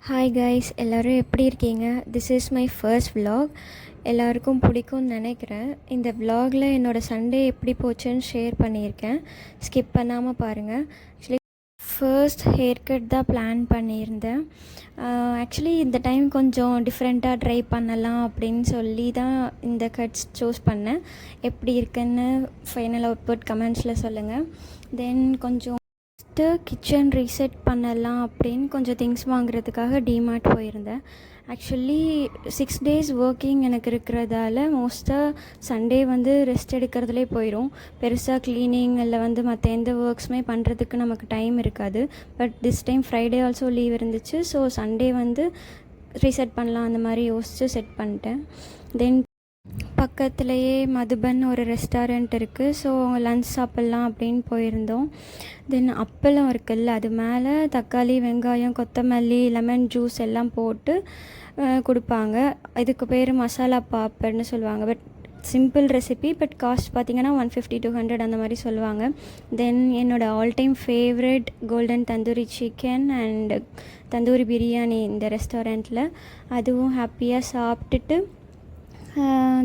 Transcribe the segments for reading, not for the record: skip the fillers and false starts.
Hi guys, எல்லோரும் எப்படி இருக்கீங்க? This is my first vlog. எல்லாருக்கும் பிடிக்கும்னு நினைக்கிறேன். இந்த vlogல என்னோடய சண்டே எப்படி போச்சுன்னு ஷேர் பண்ணியிருக்கேன். ஸ்கிப் பண்ணாமல் பாருங்கள். ஆக்சுவலி ஃபர்ஸ்ட் ஹேர் கட் தான் பிளான் பண்ணியிருந்தேன். ஆக்சுவலி இந்த டைம் கொஞ்சம் டிஃப்ரெண்ட்டாக ட்ரை பண்ணலாம் அப்படின்னு சொல்லி தான் இந்த கட்ஸ் சூஸ் பண்ணேன். எப்படி இருக்குன்னு ஃபைனல் அவுட்புட் கமெண்ட்ஸில் சொல்லுங்கள். தென் கொஞ்சம் கிச்சன் ரீசெட் பண்ணலாம் அப்படின்னு கொஞ்சம் திங்ஸ் வாங்குறதுக்காக டிமார்ட் போயிருந்தேன். ஆக்சுவலி 6 days ஒர்க்கிங் எனக்கு இருக்கிறதால மோஸ்ட்டாக சண்டே வந்து ரெஸ்ட் எடுக்கிறதுலே போயிடும். பெருசாக க்ளீனிங் இல்லை வந்து மற்ற எந்த ஒர்க்ஸுமே பண்ணுறதுக்கு நமக்கு டைம் இருக்காது. But this time Friday also leave இருந்துச்சு. ஸோ சண்டே வந்து ரீசெட் பண்ணலாம் அந்த மாதிரி யோசித்து செட் பண்ணிட்டேன். தென் பக்கத்துலேயே மதுபன் ஒரு ரெஸ்டாரண்ட் இருக்குது. ஸோ லன்ச் சாப்பிட்லாம் அப்படின்னு போயிருந்தோம். தென் அப்பளம் இருக்குல்ல, அது மேலே தக்காளி, வெங்காயம், கொத்தமல்லி, லெமன் ஜூஸ் எல்லாம் போட்டு கொடுப்பாங்க. இதுக்கு பேர் மசாலா பாப்பட்னு சொல்லுவாங்க. But simple recipe, but cost பார்த்திங்கன்னா 150-200 அந்த மாதிரி சொல்லுவாங்க. தென் என்னோடய all time favourite golden tandoori chicken and tandoori biryani இந்த ரெஸ்டாரண்ட்டில், அதுவும் ஹாப்பியாக சாப்பிட்டுட்டு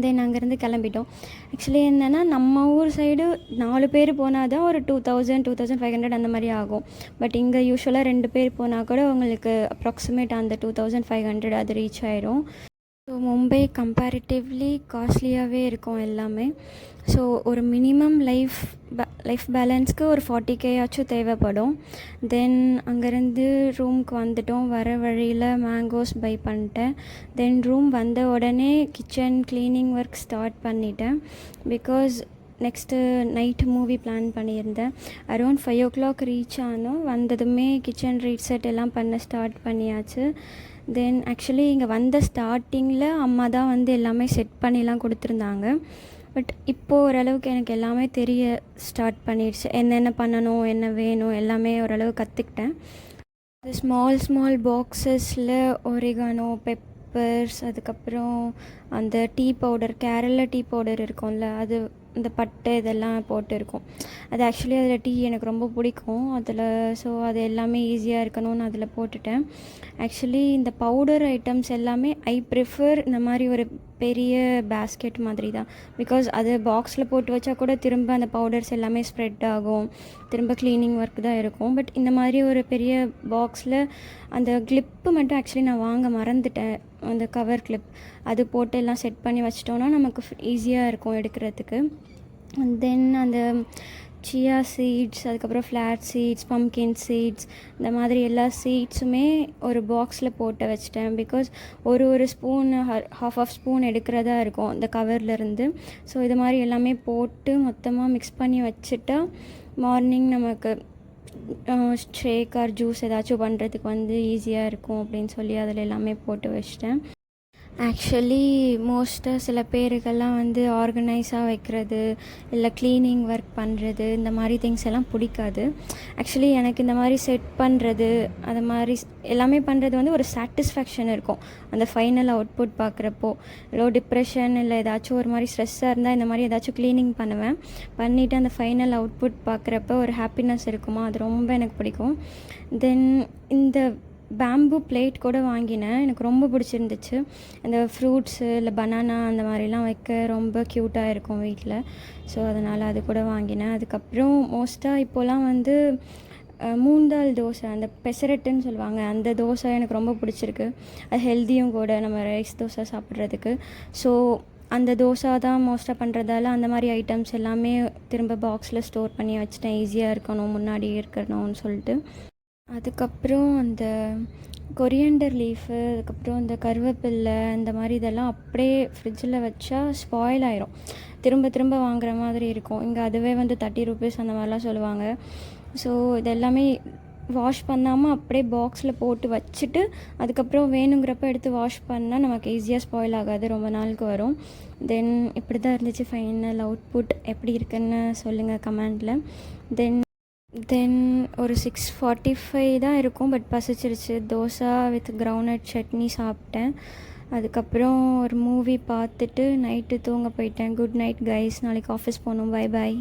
தென் அங்கேருந்து கிளம்பிட்டோம். ஆக்சுவலி என்னென்னா, நம்ம ஊர் சைடு 4 பேர் போனால் தான் ஒரு 2000-2500 அந்த மாதிரி ஆகும். பட் இங்கே யூஸ்வலாக 2 பேர் போனால் கூட உங்களுக்கு அப்ராக்சிமேட் அந்த 2500 அது ரீச் ஆயிரும். ஸோ மும்பை கம்பேரிட்டிவ்லி காஸ்ட்லியாகவே இருக்கும் எல்லாமே. ஸோ ஒரு மினிமம் லைஃப் பேலன்ஸ்க்கு ஒரு 40K ஆச்சும் தேவைப்படும். தென் அங்கேருந்து ரூமுக்கு வந்துட்டோம். வர வழியில் மேங்கோஸ் பை பண்ணிட்டேன். தென் ரூம் வந்த உடனே கிச்சன் க்ளீனிங் ஒர்க் ஸ்டார்ட் பண்ணிட்டேன். Because next night movie plan பண்ணியிருந்தேன். அரௌண்ட் 5 o'clock ரீச் ஆனோம். வந்ததுமே கிச்சன் ரீசெட் எல்லாம் பண்ண ஸ்டார்ட் பண்ணியாச்சு. தென் ஆக்சுவலி இங்கே வந்த ஸ்டார்டிங்கில் அம்மா தான் வந்து எல்லாமே செட் பண்ணிலாம் கொடுத்துருந்தாங்க. பட் இப்போது ஓரளவுக்கு எனக்கு எல்லாமே தெரிய ஸ்டார்ட் பண்ணிடுச்சு. என்னென்ன பண்ணணும், என்ன வேணும், எல்லாமே ஓரளவு கற்றுக்கிட்டேன். அது ஸ்மால் பாக்ஸஸில் ஒரிகானோ, பெப்பர்ஸ், அதுக்கப்புறம் அந்த tea powder, Kerala tea powder இருக்கும்ல, அது இந்த பட்டை இதெல்லாம் போட்டு இருக்கும். அது ஆக்சுவலி அதில் டீ எனக்கு ரொம்ப பிடிக்கும் அதில். ஸோ அது எல்லாமே ஈஸியாக இருக்கணும்னு அதில் போட்டுட்டேன். ஆக்சுவலி இந்த பவுடர் ஐட்டம்ஸ் எல்லாமே ஐ ப்ரிஃபர் இந்த மாதிரி ஒரு பெரிய பேஸ்கெட் மாதிரி தான். பிகாஸ் அது பாக்ஸில் போட்டு வச்சா கூட திரும்ப அந்த பவுடர்ஸ் எல்லாமே ஸ்ப்ரெட் ஆகும், திரும்ப க்ளீனிங் ஒர்க் தான் இருக்கும். பட் இந்த மாதிரி ஒரு பெரிய பாக்ஸில் அந்த கிளிப்பு மட்டும் ஆக்சுவலி நான் வாங்க மறந்துட்டேன். அந்த கவர் கிளிப் அது போட்டு எல்லாம் செட் பண்ணி வச்சிட்டோன்னா நமக்கு ஈஸியாக இருக்கும் எடுக்கிறதுக்கு. தென் அந்த சியா சீட்ஸ், அதுக்கப்புறம் ஃப்ளாட் சீட்ஸ், பம்கின் சீட்ஸ், இந்த மாதிரி எல்லா சீட்ஸுமே ஒரு பாக்ஸில் போட்டு வச்சிட்டேன். பிகாஸ் ஒரு ஸ்பூன் half ஸ்பூன் எடுக்கிறதா இருக்கும் அந்த கவர்லேருந்து. ஸோ இது மாதிரி எல்லாமே போட்டு மொத்தமாக மிக்ஸ் பண்ணி வச்சுட்டா மார்னிங் நமக்கு ஷேக் ஆர் ஜூஸ் ஏதாச்சும் பண்ணுறதுக்கு வந்து ஈஸியாக இருக்கும் அப்படின்னு சொல்லி அதில் எல்லாமே போட்டு வச்சிட்டேன். ஆக்சுவலி மோஸ்ட்டாக சில பேருக்கெல்லாம் வந்து ஆர்கனைஸாக வைக்கிறது இல்லை க்ளீனிங் ஒர்க் பண்ணுறது இந்த மாதிரி திங்ஸ் எல்லாம் பிடிக்காது. ஆக்சுவலி எனக்கு இந்த மாதிரி செட் பண்ணுறது அது மாதிரி எல்லாமே பண்ணுறது வந்து ஒரு சாட்டிஸ்ஃபேக்ஷன் இருக்கும். அந்த ஃபைனல் அவுட்புட் பார்க்குறப்போ லோ டிப்ரெஷன் இல்லை ஏதாச்சும் ஒரு மாதிரி ஸ்ட்ரெஸ்ஸாக இருந்தால் இந்த மாதிரி ஏதாச்சும் க்ளீனிங் பண்ணுவேன். பண்ணிவிட்டு அந்த ஃபைனல் அவுட்புட் பார்க்குறப்ப ஒரு ஹாப்பினஸ் இருக்குமா, அது ரொம்ப எனக்கு பிடிக்கும். தென் இந்த பேம்பு பிளேட் கூட வாங்கினேன். எனக்கு ரொம்ப பிடிச்சிருந்துச்சு. அந்த ஃப்ரூட்ஸு இல்லை பனானா அந்த மாதிரிலாம் வைக்க ரொம்ப க்யூட்டாக இருக்கும் வீட்டில். ஸோ அதனால் அது கூட வாங்கினேன். அதுக்கப்புறம் மோஸ்ட்டாக இப்போலாம் வந்து மூந்தால் தோசை, அந்த பெசரட்டுன்னு சொல்லுவாங்க, அந்த தோசை எனக்கு ரொம்ப பிடிச்சிருக்கு. அது ஹெல்த்தியும் கூட நம்ம ரைஸ் தோசை சாப்பிட்றதுக்கு. ஸோ அந்த தோசை தான் மோஸ்ட்டாக பண்ணுறதால அந்த மாதிரி ஐட்டம்ஸ் எல்லாமே திரும்ப பாக்ஸில் ஸ்டோர் பண்ணி வச்சுட்டேன். ஈஸியாக இருக்கணும், முன்னாடி இருக்கணும்னு சொல்லிட்டு. அதுக்கப்புறம் அந்த கொரியண்டர் லீஃபு, அதுக்கப்புறம் இந்த கருவேப்பில்லை, இந்த மாதிரி இதெல்லாம் அப்படியே ஃப்ரிட்ஜில் வச்சா ஸ்பாயில் ஆயிரும். திரும்ப வாங்குற மாதிரி இருக்கும். இங்கே அதுவே வந்து 30 rupees அந்த மாதிரிலாம் சொல்லுவாங்க. ஸோ இதெல்லாமே வாஷ் பண்ணாமல் அப்படியே பாக்ஸில் போட்டு வச்சுட்டு அதுக்கப்புறம் வேணுங்கிறப்ப எடுத்து வாஷ் பண்ணால் நமக்கு ஈஸியாக ஸ்பாயில் ஆகாது, ரொம்ப நாளுக்கு வரும். தென் இப்படி தான் இருந்துச்சு ஃபைனல் அவுட்புட். எப்படி இருக்குன்னு சொல்லுங்கள் கமெண்டில். தென் ஒரு 6:45 தான் இருக்கும். பட் பசிச்சிருச்சு. தோசை வித் கிரவுண்ட்நட் சட்னி சாப்பிட்டேன். அதுக்கப்புறம் ஒரு மூவி பார்த்துட்டு நைட்டு தூங்க போயிட்டேன். Good night guys. நாளைக்கு ஆஃபீஸ் போகணும். பை பாய்.